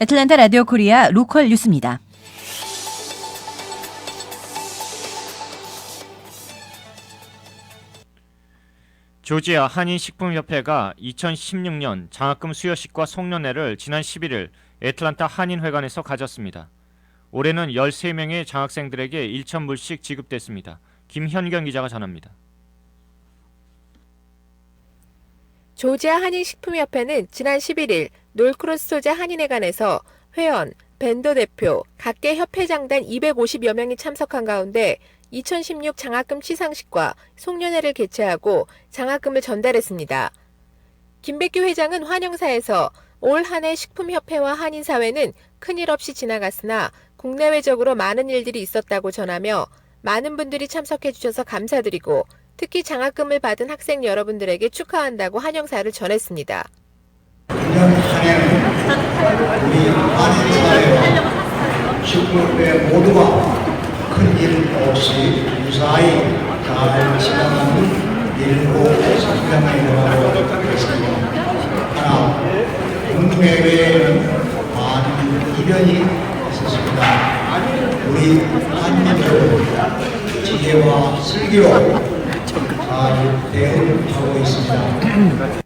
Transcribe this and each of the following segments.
애틀랜타 라디오 코리아 로컬 뉴스입니다. 조지아 한인식품협회가 2016년 장학금 수여식과 송년회를 지난 11일 애틀랜타 한인회관에서 가졌습니다. 올해는 13명의 장학생들에게 1,000불씩 지급됐습니다. 김현경 기자가 전합니다. 조지아 한인식품협회는 지난 11일 놀크로스 소재 한인회관에서 회원, 벤더 대표, 각계 협회장단 250여 명이 참석한 가운데 2016 장학금 시상식과 송년회를 개최하고 장학금을 전달했습니다. 김백규 회장은 환영사에서 올 한 해 식품협회와 한인사회는 큰일 없이 지나갔으나 국내외적으로 많은 일들이 있었다고 전하며 많은 분들이 참석해 주셔서 감사드리고 특히 장학금을 받은 학생 여러분들에게 축하한다고 환영사를 전했습니다. 이번 한 해는 우리 한인사회와 식품협회 모두가 큰일 없이 무사히 잘 지나가는 일부 성장하도록 했습니다. 하나, 국내외에는 많은 이변이 있었습니다. 우리 한민족은 지혜와 슬기로 잘 대응하고 있습니다.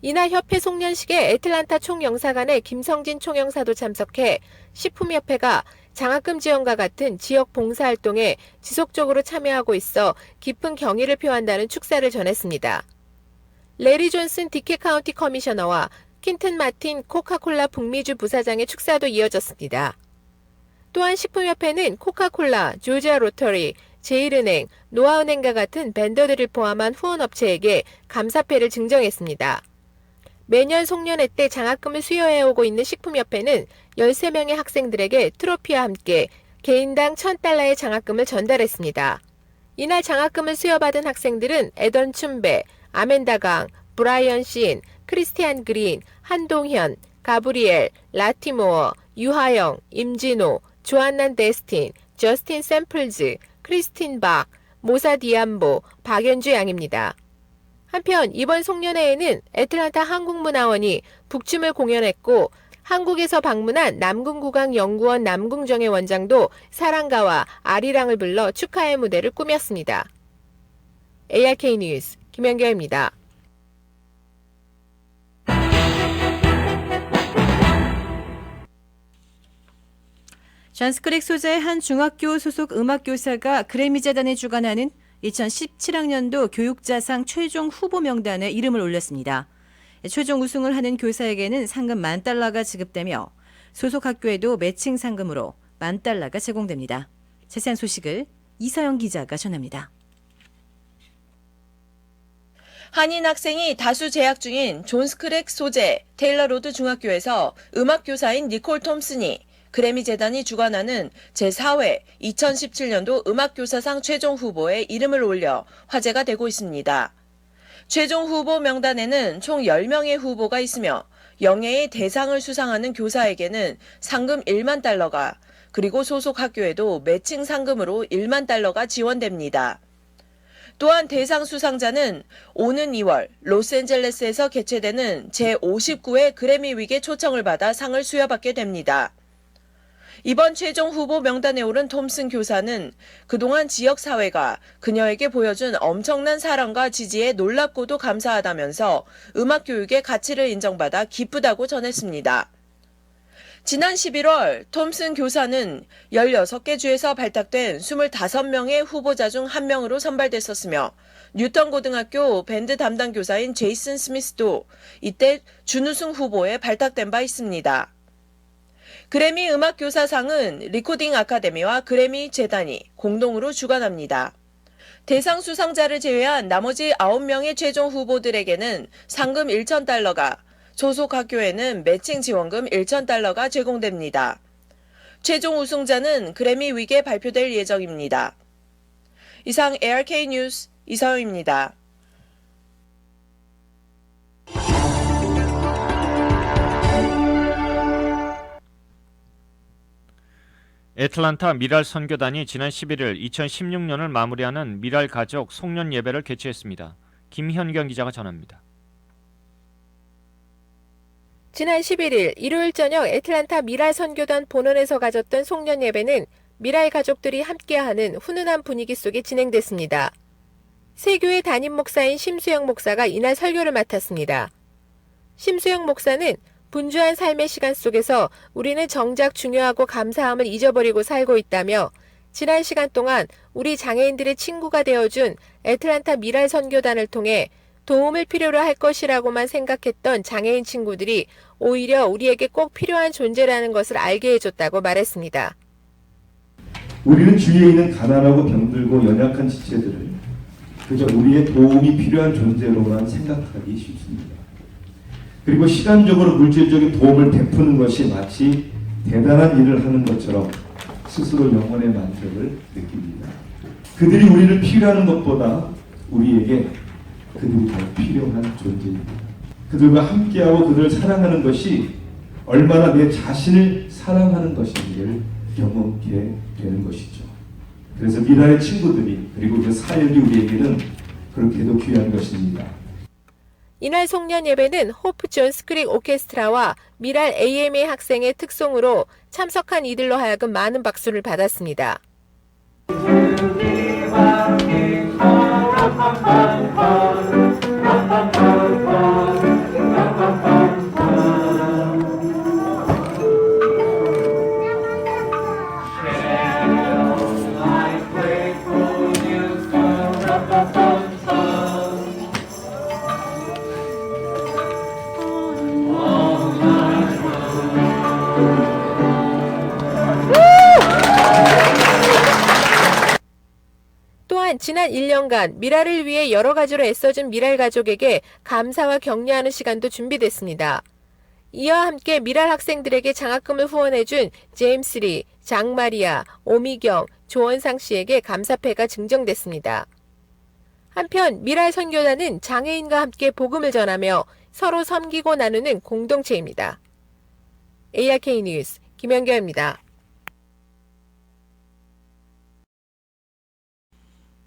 이날 협회 송년식에 애틀랜타 총영사관의 김성진 총영사도 참석해 식품협회가 장학금 지원과 같은 지역 봉사활동에 지속적으로 참여하고 있어 깊은 경의를 표한다는 축사를 전했습니다. 레리 존슨 디케 카운티 커미셔너와 킨튼 마틴 코카콜라 북미주 부사장의 축사도 이어졌습니다. 또한 식품협회는 코카콜라, 조지아 로터리, 제일은행, 노아은행과 같은 벤더들을 포함한 후원업체에게 감사패를 증정했습니다. 매년 송년회 때 장학금을 수여해오고 있는 식품협회는 13명의 학생들에게 트로피와 함께 개인당 $1,000의 장학금을 전달했습니다. 이날 장학금을 수여받은 학생들은 에던 춘배, 아멘다 강, 브라이언 신, 크리스티안 그린, 한동현, 가브리엘, 라티모어, 유하영, 임진호, 조안난 데스틴, 저스틴 샘플즈, 크리스틴 박, 모사 디암보, 박연주 양입니다. 한편 이번 송년회에는 애틀랜타 한국문화원이 북춤을 공연했고 한국에서 방문한 남궁국악연구원 남궁정의 원장도 사랑가와 아리랑을 불러 축하의 무대를 꾸몄습니다. ARK 뉴스 김연경입니다. 잔스크릭 소재의 한 중학교 소속 음악교사가 그래미재단이 주관하는 2017학년도 교육자상 최종 후보 명단에 이름을 올렸습니다. 최종 우승을 하는 교사에게는 상금 $10,000가 지급되며 소속 학교에도 매칭 상금으로 $10,000가 제공됩니다. 자세한 소식을 이서영 기자가 전합니다. 한인 학생이 다수 재학 중인 존스크랙 소재 테일러로드 중학교에서 음악교사인 니콜 톰슨이 그래미 재단이 주관하는 제4회 2017년도 음악교사상 최종 후보에 이름을 올려 화제가 되고 있습니다. 최종 후보 명단에는 총 10명의 후보가 있으며 영예의 대상을 수상하는 교사에게는 상금 $10,000가 그리고 소속 학교에도 매칭 상금으로 $10,000가 지원됩니다. 또한 대상 수상자는 오는 2월 로스앤젤레스에서 개최되는 제59회 그래미 위기에 초청을 받아 상을 수여받게 됩니다. 이번 최종 후보 명단에 오른 톰슨 교사는 그동안 지역사회가 그녀에게 보여준 엄청난 사랑과 지지에 놀랍고도 감사하다면서 음악교육의 가치를 인정받아 기쁘다고 전했습니다. 지난 11월 톰슨 교사는 16개 주에서 발탁된 25명의 후보자 중 한 명으로 선발됐었으며 뉴턴 고등학교 밴드 담당 교사인 제이슨 스미스도 이때 준우승 후보에 발탁된 바 있습니다. 그래미 음악교사상은 리코딩 아카데미와 그래미 재단이 공동으로 주관합니다. 대상 수상자를 제외한 나머지 9명의 최종 후보들에게는 상금 $1,000가, 소속 학교에는 매칭 지원금 $1,000가 제공됩니다. 최종 우승자는 그래미 위기에 발표될 예정입니다. 이상 ARK 뉴스 이서영입니다. 애틀랜타 미랄 선교단이 지난 11일 2016년을 마무리하는 미랄 가족 송년 예배를 개최했습니다. 김현경 기자가 전합니다. 지난 11일 일요일 저녁 애틀란타 미랄 선교단 본원에서 가졌던 송년 예배는 미랄 가족들이 함께하는 훈훈한 분위기 속에 진행됐습니다. 새 교회 담임 목사인 심수영 목사가 이날 설교를 맡았습니다. 심수영 목사는 분주한 삶의 시간 속에서 우리는 정작 중요하고 감사함을 잊어버리고 살고 있다며 지난 시간 동안 우리 장애인들의 친구가 되어준 애틀란타 미랄 선교단을 통해 도움을 필요로 할 것이라고만 생각했던 장애인 친구들이 오히려 우리에게 꼭 필요한 존재라는 것을 알게 해줬다고 말했습니다. 우리는 주위에 있는 가난하고 병들고 연약한 지체들을 그저 우리의 도움이 필요한 존재로만 생각하기 쉽습니다. 그리고 시간적으로 물질적인 도움을 베푸는 것이 마치 대단한 일을 하는 것처럼 스스로 영혼의 만족을 느낍니다. 그들이 우리를 필요하는 것보다 우리에게 그들이 더 필요한 존재입니다. 그들과 함께하고 그들을 사랑하는 것이 얼마나 내 자신을 사랑하는 것인지를 경험하게 되는 것이죠. 그래서 미랄의 친구들이 그리고 그 사역이 우리에게는 그렇게도 귀한 것입니다. 이날 송년 예배는 호프 존스 크릭 오케스트라와 미랄 AMA 학생의 특송으로 참석한 이들로 하여금 많은 박수를 받았습니다. 또한 지난 1년간 미랄을 위해 여러 가지로 애써준 미랄 가족에게 감사와 격려하는 시간도 준비됐습니다. 이와 함께 미랄 학생들에게 장학금을 후원해준 제임스 리, 장마리아, 오미경, 조원상 씨에게 감사패가 증정됐습니다. 한편 미랄 선교단은 장애인과 함께 복음을 전하며 서로 섬기고 나누는 공동체입니다. ARK 뉴스 김연경입니다.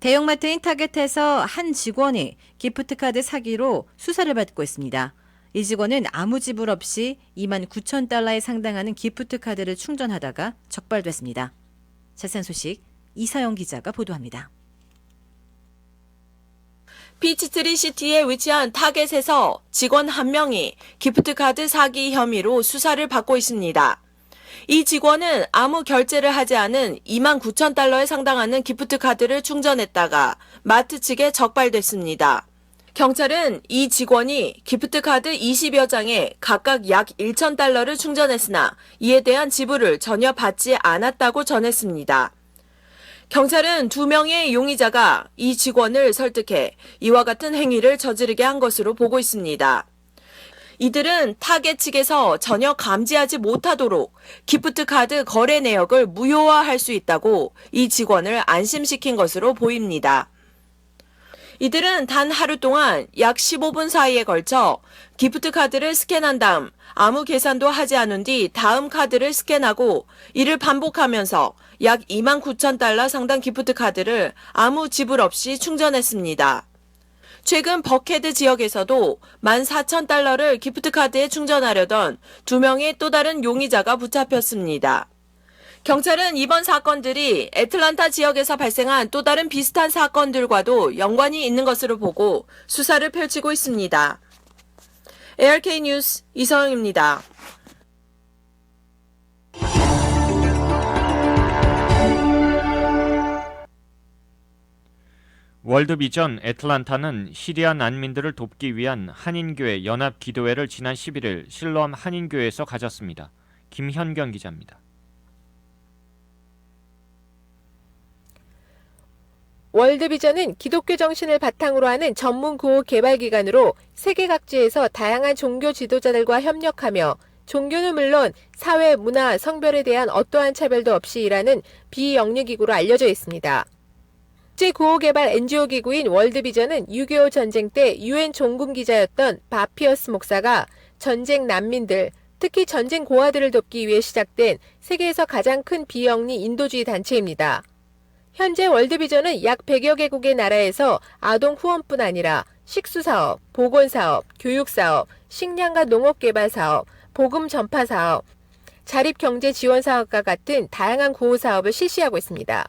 대형마트인 타겟에서 한 직원이 기프트카드 사기로 수사를 받고 있습니다. 이 직원은 아무 지불 없이 29,000달러에 상당하는 기프트카드를 충전하다가 적발됐습니다. 자세한 소식 이서영 기자가 보도합니다. 피치트리 시티에 위치한 타겟에서 직원 한 명이 기프트카드 사기 혐의로 수사를 받고 있습니다. 이 직원은 아무 결제를 하지 않은 29,000달러에 상당하는 기프트카드를 충전했다가 마트 측에 적발됐습니다. 경찰은 이 직원이 기프트카드 20여 장에 각각 약 1,000달러를 충전했으나 이에 대한 지불을 전혀 받지 않았다고 전했습니다. 경찰은 2명의 용의자가 이 직원을 설득해 이와 같은 행위를 저지르게 한 것으로 보고 있습니다. 이들은 타겟 측에서 전혀 감지하지 못하도록 기프트카드 거래 내역을 무효화할 수 있다고 이 직원을 안심시킨 것으로 보입니다. 이들은 단 하루 동안 약 15분 사이에 걸쳐 기프트카드를 스캔한 다음 아무 계산도 하지 않은 뒤 다음 카드를 스캔하고 이를 반복하면서 약 29,000달러 상당 기프트카드를 아무 지불 없이 충전했습니다. 최근 버케드 지역에서도 14,000달러를 기프트카드에 충전하려던 2명의 또 다른 용의자가 붙잡혔습니다. 경찰은 이번 사건들이 애틀란타 지역에서 발생한 또 다른 비슷한 사건들과도 연관이 있는 것으로 보고 수사를 펼치고 있습니다. ARK 뉴스 이서영입니다. 월드비전 애틀란타는 시리아 난민들을 돕기 위한 한인교회 연합기도회를 지난 11일 실로암 한인교회에서 가졌습니다. 김현경 기자입니다. 월드비전은 기독교 정신을 바탕으로 하는 전문 구호 개발 기관으로 세계 각지에서 다양한 종교 지도자들과 협력하며 종교는 물론 사회, 문화, 성별에 대한 어떠한 차별도 없이 일하는 비영리기구로 알려져 있습니다. 국제 구호 개발 NGO 기구인 월드비전은 6.25 전쟁 때 UN 종군 기자였던 바피어스 목사가 전쟁 난민들, 특히 전쟁 고아들을 돕기 위해 시작된 세계에서 가장 큰 비영리 인도주의 단체입니다. 현재 월드비전은 약 100여 개국의 나라에서 아동 후원뿐 아니라 식수사업, 보건사업, 교육사업, 식량과 농업개발사업, 복음 전파 사업, 자립경제 지원 사업과 같은 다양한 구호 사업을 실시하고 있습니다.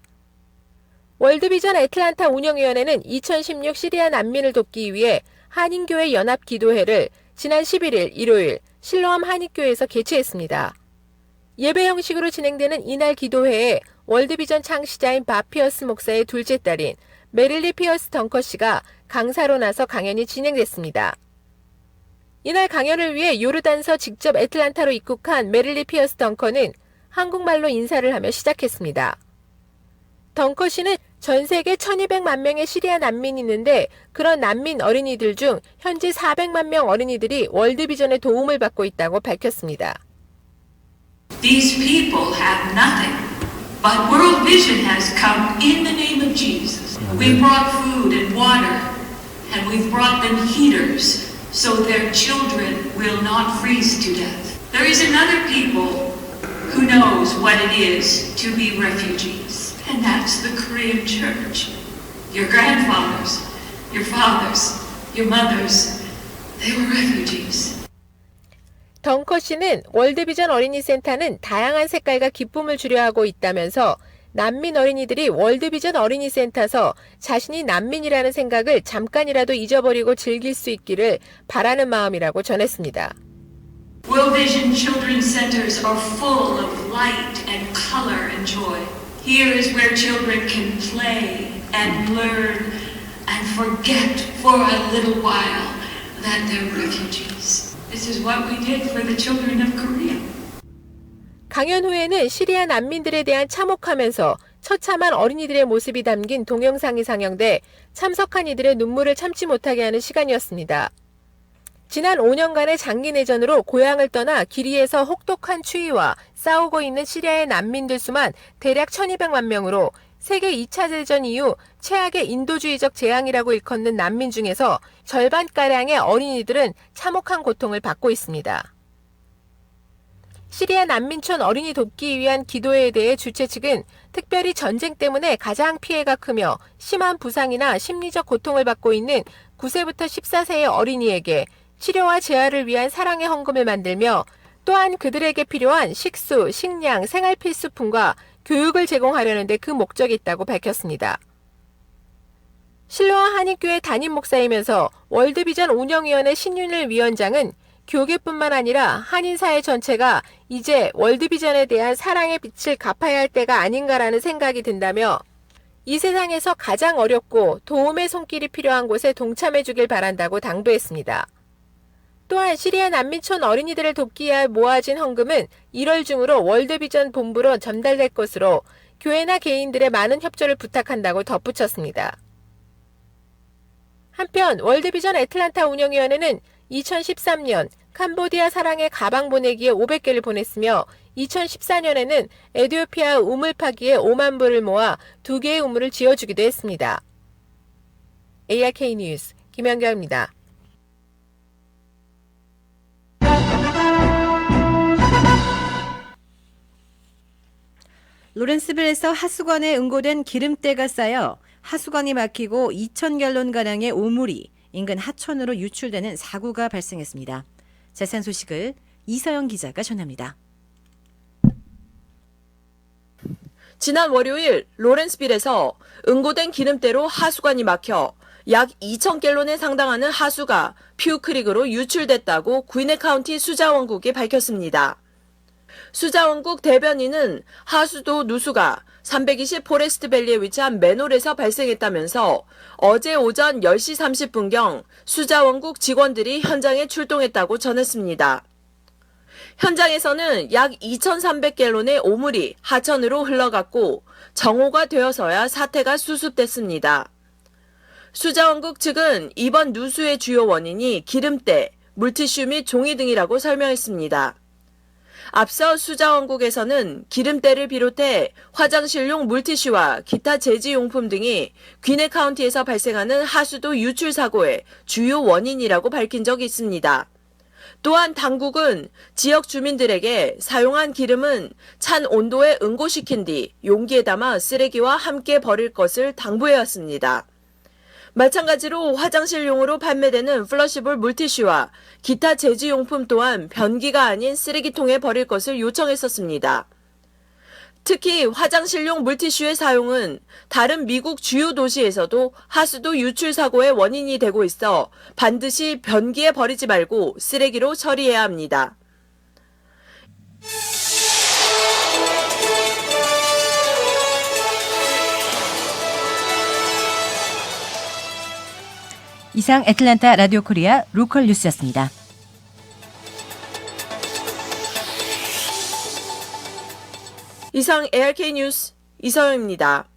월드비전 애틀란타 운영위원회는 2016 시리아 난민을 돕기 위해 한인교회 연합기도회를 지난 11일 일요일 실로암 한인교회에서 개최했습니다. 예배 형식으로 진행되는 이날 기도회에 월드비전 창시자인 밥 피어스 목사의 둘째 딸인 메릴리 피어스 덩커 씨가 강사로 나서 강연이 진행됐습니다. 이날 강연을 위해 요르단서 직접 애틀란타로 입국한 메릴리 피어스 덩커는 한국말로 인사를 하며 시작했습니다. 덩커 씨는 전 세계 1200만 명의 시리아 난민이 있는데 그런 난민 어린이들 중 현재 400만 명 어린이들이 월드비전의 도움을 받고 있다고 밝혔습니다. These people have nothing, but World Vision has come in the name of Jesus. We brought food and water, and we've brought them heaters so their children will not freeze to death. There is another people who knows what it is to be refugees, and that's the Korean church. Your grandfathers, your fathers, your mothers, they were refugees. 덩커 씨는 월드비전 어린이센터는 다양한 색깔과 기쁨을 주려 하고 있다면서 난민 어린이들이 월드비전 어린이센터에서 자신이 난민이라는 생각을 잠깐이라도 잊어버리고 즐길 수 있기를 바라는 마음이라고 전했습니다. World Vision Children's Centers are full of light and color and joy. Here is where children can play and learn and forget for a little while that they're refugees. This is what we did for the children of Korea. 강연 후에는 시리아 난민들에 대한 참혹하면서 처참한 어린이들의 모습이 담긴 동영상이 상영돼 참석한 이들의 눈물을 참지 못하게 하는 시간이었습니다. 지난 5년간의 장기 내전으로 고향을 떠나 기리에서 혹독한 추위와 싸우고 있는 시리아의 난민들 수만 대략 1200만 명으로 세계 2차 대전 이후 최악의 인도주의적 재앙이라고 일컫는 난민 중에서 절반가량의 어린이들은 참혹한 고통을 받고 있습니다. 시리아 난민촌 어린이 돕기 위한 기도회에 대해 주최 측은 특별히 전쟁 때문에 가장 피해가 크며 심한 부상이나 심리적 고통을 받고 있는 9세부터 14세의 어린이에게 치료와 재활을 위한 사랑의 헌금을 만들며 또한 그들에게 필요한 식수, 식량, 생활 필수품과 교육을 제공하려는 데 그 목적이 있다고 밝혔습니다. 실로암 한인교회 담임 목사이면서 월드비전 운영위원회 신윤일 위원장은 교계뿐만 아니라 한인사회 전체가 이제 월드비전에 대한 사랑의 빛을 갚아야 할 때가 아닌가라는 생각이 든다며 이 세상에서 가장 어렵고 도움의 손길이 필요한 곳에 동참해 주길 바란다고 당부했습니다. 또한 시리아 난민촌 어린이들을 돕기 위해 모아진 헌금은 1월 중으로 월드비전 본부로 전달될 것으로 교회나 개인들의 많은 협조를 부탁한다고 덧붙였습니다. 한편 월드비전 애틀란타 운영위원회는 2013년 캄보디아 사랑의 가방 보내기에 500개를 보냈으며 2014년에는 에티오피아 우물 파기에 5만 불을 모아 2개의 우물을 지어주기도 했습니다. ARK 뉴스 김연경입니다. 로렌스빌에서 하수관에 응고된 기름때가 쌓여 하수관이 막히고 2,000갤론가량의 오물이 인근 하천으로 유출되는 사고가 발생했습니다. 자세한 소식을 이서영 기자가 전합니다. 지난 월요일 로렌스빌에서 응고된 기름때로 하수관이 막혀 약 2,000갤론에 상당하는 하수가 퓨크릭으로 유출됐다고 구이네 카운티 수자원국이 밝혔습니다. 수자원국 대변인은 하수도 누수가 320 포레스트밸리에 위치한 맨홀에서 발생했다면서 어제 오전 10시 30분경 수자원국 직원들이 현장에 출동했다고 전했습니다. 현장에서는 약 2,300갤론의 오물이 하천으로 흘러갔고 정오가 되어서야 사태가 수습됐습니다. 수자원국 측은 이번 누수의 주요 원인이 기름때, 물티슈 및 종이 등이라고 설명했습니다. 앞서 수자원국에서는 기름때를 비롯해 화장실용 물티슈와 기타 제지용품 등이 귀네 카운티에서 발생하는 하수도 유출 사고의 주요 원인이라고 밝힌 적이 있습니다. 또한 당국은 지역 주민들에게 사용한 기름은 찬 온도에 응고시킨 뒤 용기에 담아 쓰레기와 함께 버릴 것을 당부해왔습니다. 마찬가지로 화장실용으로 판매되는 플러시볼 물티슈와 기타 제지용품 또한 변기가 아닌 쓰레기통에 버릴 것을 요청했었습니다. 특히 화장실용 물티슈의 사용은 다른 미국 주요 도시에서도 하수도 유출 사고의 원인이 되고 있어 반드시 변기에 버리지 말고 쓰레기로 처리해야 합니다. 이상 애틀랜타 라디오 코리아 로컬 뉴스였습니다. 이상 ARK 뉴스 이서영입니다.